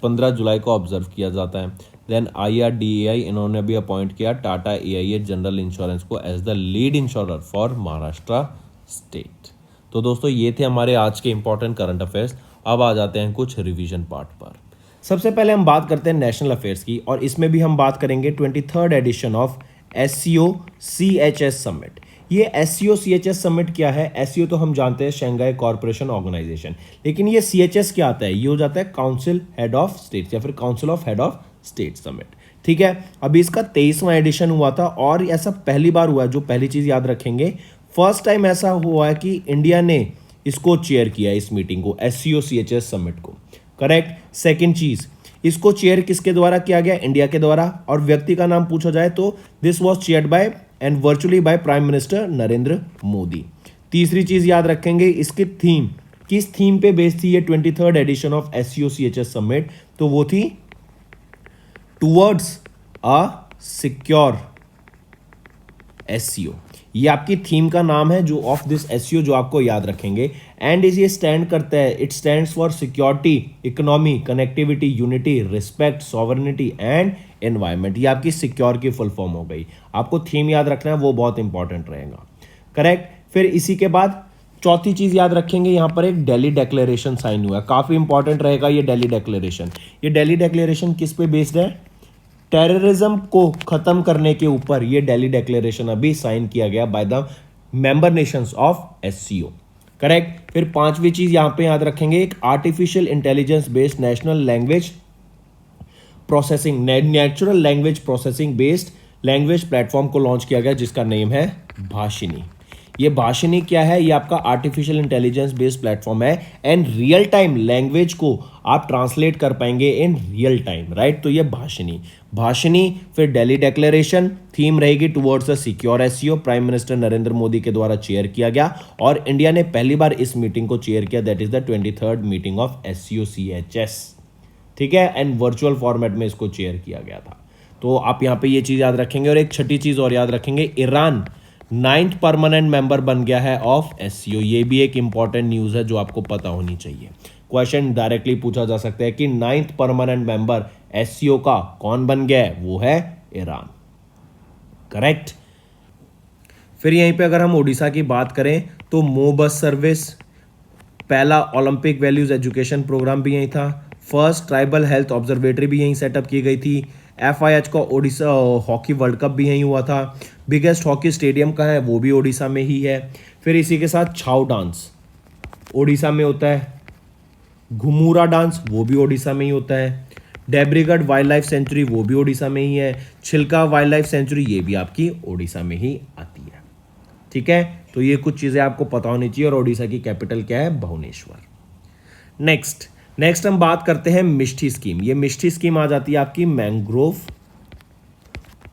15 जुलाई को ऑब्जर्व किया जाता है। देन IRDAI इन्होंने भी अपॉइंट किया टाटा AIA जनरल इंश्योरेंस को as the lead insurer for Maharashtra state. तो दोस्तों ये थे हमारे आज के इंपॉर्टेंट करंट अफेयर्स। अब आ जाते हैं कुछ रिवीजन पार्ट पर। सबसे पहले हम बात करते हैं नेशनल अफेयर्स की, और इसमें भी हम बात करेंगे 23rd edition of SCO CHS summit. ये SCO CHS समिट क्या है? SCO तो हम जानते हैं शंघाई कॉर्पोरेशन ऑर्गेनाइजेशन, लेकिन ये CHS क्या आता है? ये हो जाता है काउंसिल हेड ऑफ स्टेट्स या फिर council of head of state summit. ठीक है, अभी इसका 23वां एडिशन हुआ था और ऐसा पहली बार हुआ है। जो पहली चीज याद रखेंगे, फर्स्ट टाइम ऐसा हुआ है कि इंडिया ने इसको चेयर किया, इस मीटिंग को, SCO CHS समिट को, करेक्ट। सेकेंड चीज, इसको चेयर किसके द्वारा किया गया? इंडिया के द्वारा। और व्यक्ति का नाम पूछा जाए तो this was chaired by and virtually by prime minister Narendra Modi. तीसरी चीज याद रखेंगे, इसकी थीम, किस थीम पे बेस्ड थी ये 23rd edition of SCO-CHS summit? तो वो थी टूवर्ड्स अ सिक्योर SCO। ये आपकी थीम का नाम है जो ऑफ दिस SCO, जो आपको याद रखेंगे। एंड इस ये स्टैंड करता है, it stands for security, economy, connectivity, unity, respect, sovereignty and environment. ये आपकी सिक्योर की फुल फॉर्म हो गई। आपको थीम याद रखना है, वो बहुत इंपॉर्टेंट रहेगा। करेक्ट। फिर इसी के बाद चौथी चीज याद रखेंगे, यहां पर एक दिल्ली डिक्लेरेशन साइन हुआ है, काफी इंपॉर्टेंट रहेगा ये दिल्ली डिक्लेरेशन। ये दिल्ली डिक्लेरेशन किस पे बेस्ड है? टेररिज्म को खत्म करने के ऊपर ये दिल्ली डिक्लेरेशन अभी साइन किया गया by the member Nations of SCO। Correct. फिर पांचवी चीज यहां पे याद रखेंगे, एक artificial intelligence based national language processing, natural language processing based language platform को लॉन्च किया गया जिसका नेम है भाषिनी। ये भाषिनी क्या है? ये आपका आर्टिफिशियल इंटेलिजेंस बेस्ड प्लेटफॉर्म है एंड रियल टाइम लैंग्वेज को आप ट्रांसलेट कर पाएंगे इन रियल टाइम, राइट? तो ये भाषिनी। फिर दिल्ली डिक्लेरेशन, थीम रहेगी towards the secure SCO, prime minister Narendra Modi के द्वारा चेयर किया गया और इंडिया ने पहली बार इस मीटिंग को चेयर किया, that is the 23rd meeting of SCO-CHS। ठीक है। एंड वर्चुअल फॉर्मेट में इसको चेयर किया गया था। तो आप यहाँ पे ये चीज याद रखेंगे। और एक छठी चीज और याद रखेंगे, ईरान 9th परमानेंट मेंबर बन गया है ऑफ SCO। ये भी एक इंपॉर्टेंट न्यूज है जो आपको पता होनी चाहिए। क्वेश्चन डायरेक्टली पूछा जा सकता है कि 9th परमानेंट मेंबर SCO का कौन बन गया है? वो है ईरान। करेक्ट। फिर यहीं पे अगर हम ओडिशा की बात करें तो मो बस सर्विस, पहला ओलंपिक वैल्यूज एजुकेशन प्रोग्राम भी यहीं था, फर्स्ट ट्राइबल हेल्थ ऑब्जर्वेटरी भी यहीं सेटअप की गई थी, FIH का ओडिशा हॉकी वर्ल्ड कप भी यहीं हुआ था, बिगेस्ट हॉकी स्टेडियम का है वो भी ओडिशा में ही है। फिर इसी के साथ छाऊ डांस ओडिशा में होता है, घुमूरा डांस वो भी ओडिशा में ही होता है, डेब्रीगढ़ वाइल्ड लाइफ सेंचुरी वो भी ओडिशा में ही है, छिलका वाइल्ड लाइफ सेंचुरी ये भी आपकी ओडिशा में ही आती है। ठीक है। तो ये कुछ चीज़ें आपको पता होनी चाहिए। और ओडिशा की कैपिटल क्या है? भुवनेश्वर। नेक्स्ट हम बात करते हैं मिष्टी स्कीम। ये मिष्टी स्कीम आ जाती है आपकी मैंग्रोव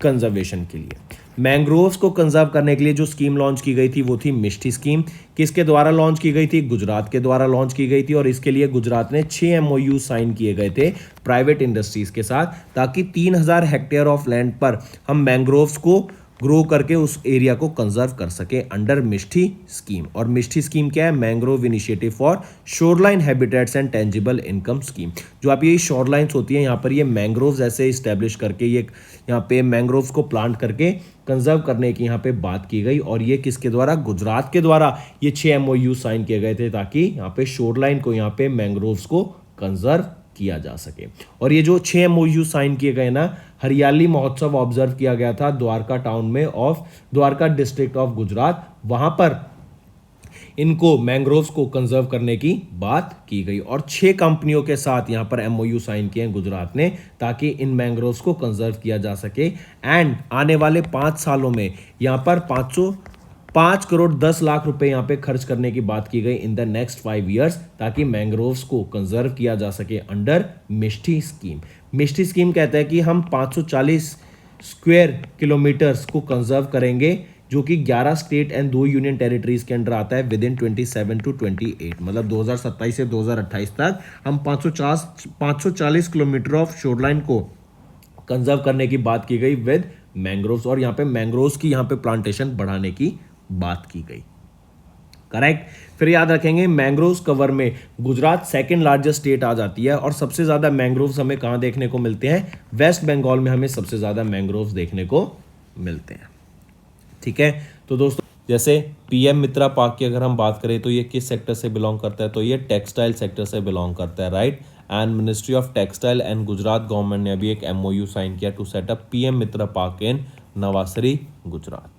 कंजर्वेशन के लिए। मैंग्रोव्स को कंजर्व करने के लिए जो स्कीम लॉन्च की गई थी वो थी मिष्टी स्कीम। किसके द्वारा लॉन्च की गई थी? गुजरात के द्वारा लॉन्च की गई थी। और इसके लिए गुजरात ने 6 MOU साइन किए गए थे प्राइवेट इंडस्ट्रीज के साथ, ताकि 3000 हेक्टेयर ऑफ लैंड पर हम मैंग्रोव्स को ग्रो करके उस एरिया को कंजर्व कर सके अंडर मिष्टी स्कीम। और मिष्टी स्कीम क्या है? Mangrove initiative for shoreline habitats and tangible income scheme. जो आप ये शोरलाइंस होती है, यहाँ पर ये मैंग्रोव्स ऐसे इस्टेब्लिश करके ये यहाँ पे मैंग्रोव्स को प्लांट करके कंजर्व करने की यहाँ पे बात की गई। और ये किसके द्वारा? गुजरात के द्वारा ये 6 MOU साइन किए गए थे, ताकि यहाँ पे शोरलाइन को, यहाँ पे मैंग्रोव्स को कंजर्व किया जा सके। और ये जो 6 MOU साइन किए गए ना, हरियाली महोत्सव ऑब्जर्व किया गया था द्वारका टाउन में of Dwarka district of Gujarat, वहां पर इनको मैंग्रोव्स को कंजर्व करने की बात की गई। और 6 कंपनियों के साथ यहाँ पर MOU साइन किए हैं गुजरात ने, ताकि इन मैंग्रोव्स को कंजर्व किया जा सके। एंड आने वाले 5 सालों में यहाँ पर 5 करोड़ 10 लाख रुपए यहाँ पे खर्च करने की बात की गई इन द नेक्स्ट 5 ईयर्स, ताकि मैंग्रोव्स को कंजर्व किया जा सके अंडर मिष्टी स्कीम। मिष्टी स्कीम कहता है कि हम 540 स्क्वायर किलोमीटर्स को कंजर्व करेंगे, जो कि 11 स्टेट एंड 2 यूनियन टेरिटरीज के अंडर आता है विद इन 27 to 28, मतलब 2027 से 2028 तक हम 540 किलोमीटर ऑफ शोरलाइन को कंजर्व करने की बात की गई विद मैंग्रोव्स। और यहाँ पे मैंग्रोव्स की यहाँ पे प्लांटेशन बढ़ाने की बात की गई। करेक्ट। फिर याद रखेंगे मैंग्रोव्स कवर में गुजरात सेकंड लार्जेस्ट स्टेट आ जाती है। और सबसे ज्यादा मैंग्रोव्स हमें कहां देखने को मिलते हैं? वेस्ट बंगाल में हमें सबसे ज्यादा मैंग्रोव्स देखने को मिलते हैं। ठीक है। तो दोस्तों, जैसे PM मित्रा पार्क की अगर हम बात करें तो ये किस सेक्टर से बिलोंग करता है? तो ये टेक्सटाइल सेक्टर से बिलोंग करता है, right. And ministry of textile and Gujarat government ने भी एक MOU साइन किया to set up PM Mitra park in Navsari, Gujarat.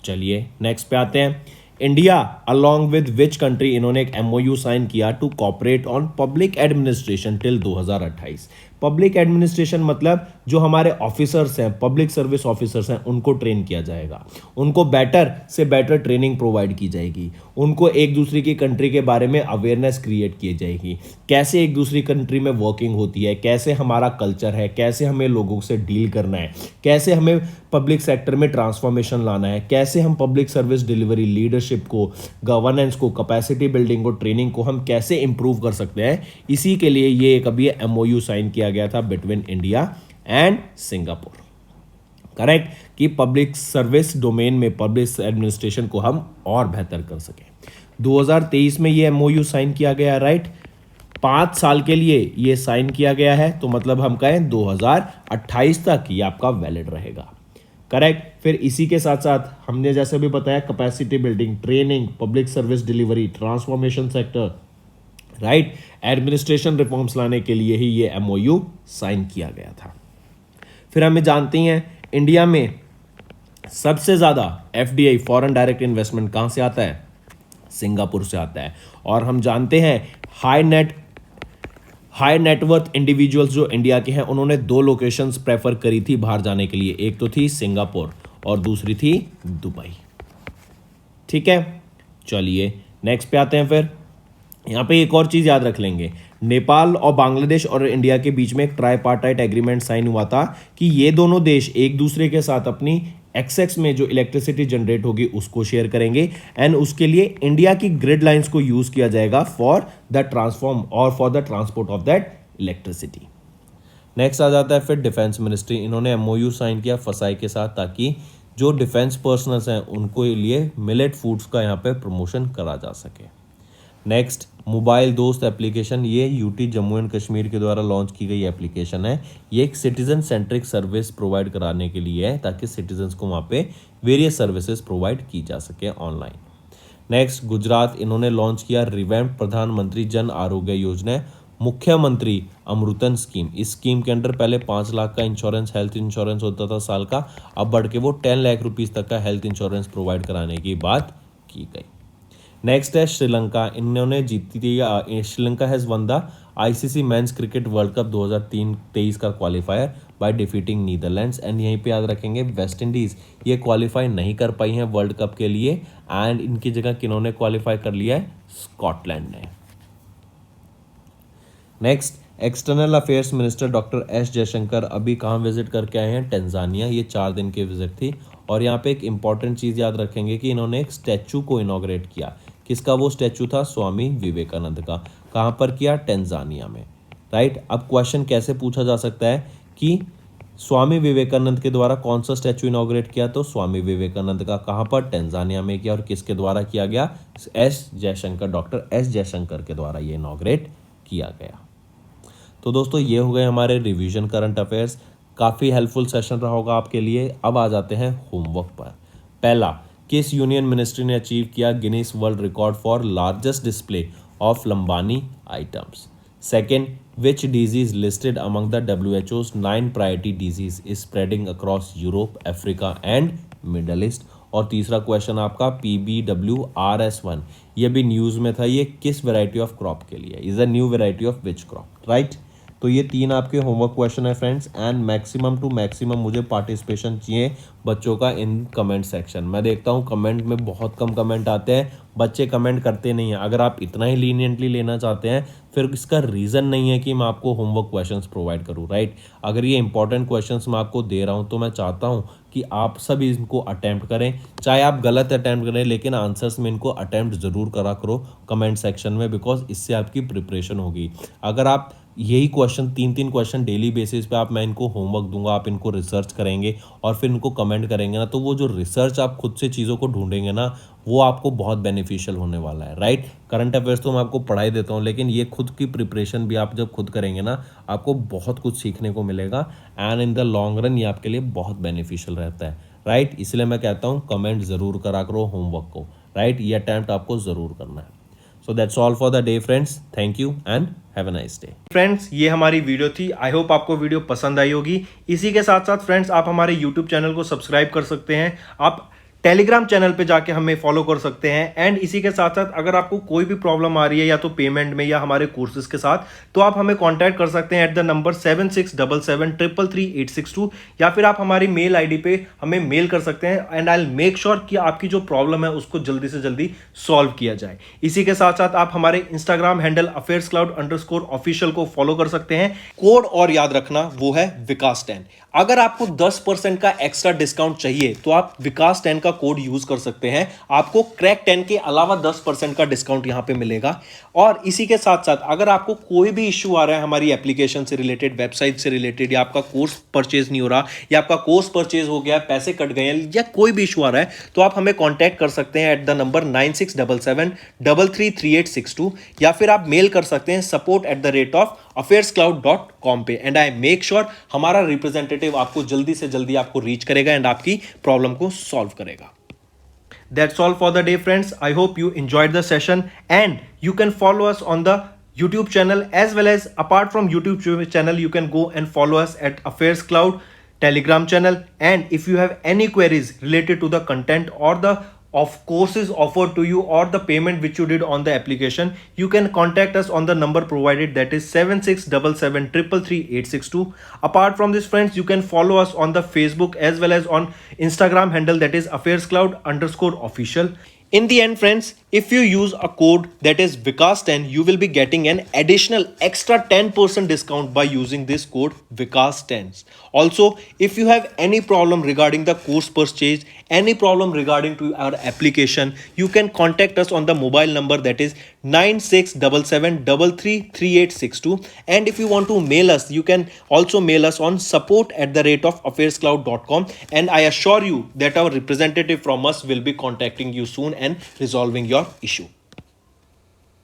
चलिए नेक्स्ट पे आते हैं। India along with which country इन्होंने एक MOU साइन किया to cooperate on public administration till 2028। Public administration मतलब जो हमारे ऑफिसर्स हैं, पब्लिक सर्विस ऑफिसर्स हैं, उनको ट्रेन किया जाएगा, उनको बेटर से बेटर ट्रेनिंग प्रोवाइड की जाएगी, उनको एक दूसरे की कंट्री के बारे में अवेयरनेस क्रिएट की जाएगी, कैसे एक दूसरी कंट्री में वर्किंग होती है, कैसे हमारा कल्चर है, कैसे हमें लोगों से डील करना है, कैसे हमें पब्लिक सेक्टर में ट्रांसफॉर्मेशन लाना है, कैसे हम पब्लिक सर्विस डिलीवरी, लीडरशिप को, गवर्नेंस को, कैपेसिटी बिल्डिंग को, ट्रेनिंग को हम कैसे इंप्रूव कर सकते हैं। इसी के लिए ये एक अभी एमओयू साइन किया गया था between India and Singapore, correct, कि पब्लिक सर्विस डोमेन में पब्लिक एडमिनिस्ट्रेशन को हम और बेहतर कर सकें। 2023 में ये एमओयू साइन किया गया, राइट, 5 साल के लिए ये साइन किया गया है, तो मतलब हम कहें 2028 तक ये आपका वैलिड रहेगा, करेक्ट। फिर इसी के साथ साथ हमने जैसे भी बताया capacity building, training, public service delivery, transformation sector, right, administration reforms लाने के लिए ही ये एमओयू साइन किया गया था। फिर हमें जानते हैं इंडिया में सबसे ज़्यादा एफडीआई, फॉरेन डायरेक्ट इन्वेस्टमेंट, कहाँ से आता है? सिंगापुर से आता है। और हम जानते हैं हाई नेटवर्थ इंडिविजुअल्स जो इंडिया के हैं, उन्होंने 2 लोकेशंस प्रेफर करी थी बाहर जाने के लिए, एक तो थी सिंगापुर और दूसरी थी दुबई, ठीक है। चलिए नेक्स्ट पे आते हैं। फिर यहाँ पे एक और चीज़ याद रख लेंगे, नेपाल और बांग्लादेश और इंडिया के बीच में एक ट्राईपार्टाइट एग्रीमेंट साइन हुआ था कि ये दोनों देश एक दूसरे के साथ अपनी एक्सेस में जो इलेक्ट्रिसिटी जनरेट होगी उसको शेयर करेंगे, एंड उसके लिए इंडिया की ग्रिड लाइंस को यूज किया जाएगा फॉर द ट्रांसफॉर्म और for the transport of that electricity. Next आ जाता है फिर डिफेंस मिनिस्ट्री, इन्होंने एमओयू साइन किया फसाई के साथ, ताकि जो डिफेंस पर्सनल्स हैं उनको लिए मिलेट फूड्स का यहाँ पे प्रमोशन करा जा सके। नेक्स्ट, मोबाइल दोस्त एप्लीकेशन, ये यूटी जम्मू एंड कश्मीर के द्वारा लॉन्च की गई एप्लीकेशन है। ये एक सिटीजन सेंट्रिक सर्विस प्रोवाइड कराने के लिए है, ताकि सिटीजन्स को वहाँ पे वेरियस सर्विसेज प्रोवाइड की जा सके ऑनलाइन। नेक्स्ट, गुजरात, इन्होंने लॉन्च किया रिवैम्प प्रधानमंत्री जन आरोग्य योजना, मुख्यमंत्री अमृतन स्कीम। इस स्कीम के अंडर पहले 5 लाख का इंश्योरेंस, हेल्थ इंश्योरेंस होता था साल का, अब बढ़ के वो 10 लाख रुपीज़ तक का हेल्थ इंश्योरेंस प्रोवाइड कराने की बात की गई। नेक्स्ट है श्रीलंका, इन्होंने जीती थी, Sri Lanka has one the ICC men's cricket world cup 2023 का qualifier by defeating Netherlands. And यहीं पे याद रखेंगे वेस्ट इंडीज़ ये क्वालिफाई नहीं कर पाई हैं वर्ल्ड कप के लिए, एंड इनकी जगह किन्होंने क्वालिफाई कर लिया है? स्कॉटलैंड ने। Next, external affairs minister doctor S Jaishankar अभी कहाँ विजिट करके आए हैं? टेंजानिया। ये 4 दिन की विजिट थी। और यहाँ पे एक इंपॉर्टेंट चीज़ याद रखेंगे कि इन्होंने एक स्टैचू को इनॉग्रेट किया। किसका वो स्टैचू था? स्वामी विवेकानंद का। कहाँ पर किया? टेंजानिया में, राइट। अब क्वेश्चन कैसे पूछा जा सकता है कि स्वामी विवेकानंद के द्वारा कौन सा स्टैचू इनॉग्रेट किया? तो स्वामी विवेकानंद का। कहाँ पर? टेंजानिया में किया। और किसके द्वारा किया गया? S Jaishankar, doctor S Jaishankar के द्वारा ये इनॉग्रेट किया गया। तो दोस्तों ये हो गए हमारे रिवीजन करंट अफेयर्स। काफ़ी हेल्पफुल सेशन रहा होगा आपके लिए। अब आ जाते हैं होमवर्क पर। पहला, किस यूनियन मिनिस्ट्री ने अचीव किया Guinness world record for largest display of Lambani items? Second, which disease listed among the WHO's 9 priority disease is spreading across Europe, Africa and middle east? और तीसरा क्वेश्चन आपका PBWRS1, ये भी न्यूज़ में था, ये किस वैरायटी ऑफ क्रॉप के लिए? Is a new variety of which crop, right. तो ये 3 आपके होमवर्क क्वेश्चन है friends. And maximum to maximum मुझे पार्टिसिपेशन चाहिए बच्चों का इन कमेंट सेक्शन। मैं देखता हूँ कमेंट में बहुत कम कमेंट आते हैं, बच्चे कमेंट करते नहीं हैं। अगर आप इतना ही लीनियंटली लेना चाहते हैं, फिर इसका रीज़न नहीं है कि मैं आपको होमवर्क क्वेश्चंस प्रोवाइड करूँ, राइट। अगर ये इंपॉर्टेंट क्वेश्चंस मैं आपको दे रहा हूँ तो मैं चाहता हूँ कि आप सब इनको अटैम्प्ट करें, चाहे आप गलत अटैम्प्ट करें, लेकिन आंसर्स में इनको अटैम्प्ट ज़रूर करा करो कमेंट सेक्शन में, बिकॉज इससे आपकी प्रिपरेशन होगी। अगर आप यही क्वेश्चन 3-3 क्वेश्चन डेली बेसिस पे मैं इनको होमवर्क दूंगा, आप इनको रिसर्च करेंगे और फिर इनको कमेंट करेंगे ना, तो वो जो रिसर्च आप खुद से चीज़ों को ढूंढेंगे ना, वो आपको बहुत बेनिफिशियल होने वाला है, राइट। करंट अफेयर्स तो मैं आपको पढ़ाई देता हूँ, लेकिन ये खुद की प्रिपरेशन भी आप जब खुद करेंगे ना, आपको बहुत कुछ सीखने को मिलेगा। And in the long run ये आपके लिए बहुत बेनिफिशियल रहता है, राइट। इसलिए मैं कहता हूँ कमेंट ज़रूर करा करो होमवर्क को, राइट। ये अटैम्प्ट आपको ज़रूर करना है। So that's all for the day friends. Thank you and have a nice day. Friends, ये हमारी वीडियो थी। आई होप आपको वीडियो पसंद आई होगी। इसी के साथ साथ फ्रेंड्स, आप हमारे यूट्यूब चैनल को सब्सक्राइब कर सकते हैं। आप टेलीग्राम चैनल पे जाके हमें फॉलो कर सकते हैं। एंड इसी के साथ साथ अगर आपको कोई भी प्रॉब्लम आ रही है या तो पेमेंट में या हमारे कोर्सेज के साथ, तो आप हमें कांटेक्ट कर सकते हैं एट द नंबर 7677333862, या फिर आप हमारी मेल आईडी पे हमें मेल कर सकते हैं and I will make sure कि आपकी जो प्रॉब्लम है उसको जल्दी से जल्दी सॉल्व किया जाए। इसी के साथ साथ आप हमारे इंस्टाग्राम हैंडल affairscloud_official को फॉलो कर सकते हैं। कोड और याद रखना, वो है विकास10। अगर आपको 10% का एक्स्ट्रा डिस्काउंट चाहिए तो आप विकास10 का कोड यूज कर सकते हैं, आपको क्रैक 10 के अलावा 10% का डिस्काउंट यहां पे मिलेगा। और इसी के साथ साथ अगर आपको कोई भी इश्यू आ रहा है हमारी एप्लीकेशन से रिलेटेड, वेबसाइट से रिलेटेड, या आपका कोर्स परचेज नहीं हो रहा, या आपका कोर्स परचेज हो गया, पैसे कट गए हैं, या कोई भी इशू आ रहा है, तो आप हमें कांटेक्ट कर सकते हैं एट द नंबर 9677333862, या फिर आप मेल कर सकते हैं support@affairscloud.com पे। एंड आई मेक श्योर हमारा रिप्रेजेंटेटिव आपको जल्दी से जल्दी आपको रीच करेगा एंड आपकी प्रॉब्लम को सॉल्व करेगा। That's all for the day, friends. I hope you enjoyed the session, and you can follow us on the YouTube channel, as well as apart from YouTube channel, you can go and follow us at Affairs Cloud Telegram channel. And if you have any queries related to the content or the of courses offered to you or the payment which you did on the application, you can contact us on the number provided, that is 7677333862. Apart from this, friends, you can follow us on the Facebook as well as on Instagram handle, that is affairscloud_official. In the end, friends, if you use a code that is Vikas10, you will be getting an additional extra 10% discount by using this code Vikas10. Also, if you have any problem regarding the course purchase, any problem regarding to our application, you can contact us on the mobile number, that is 9677333862. And if you want to mail us, you can also mail us on support@affairscloud.com, and I assure you that our representative from us will be contacting you soon and resolving your issue.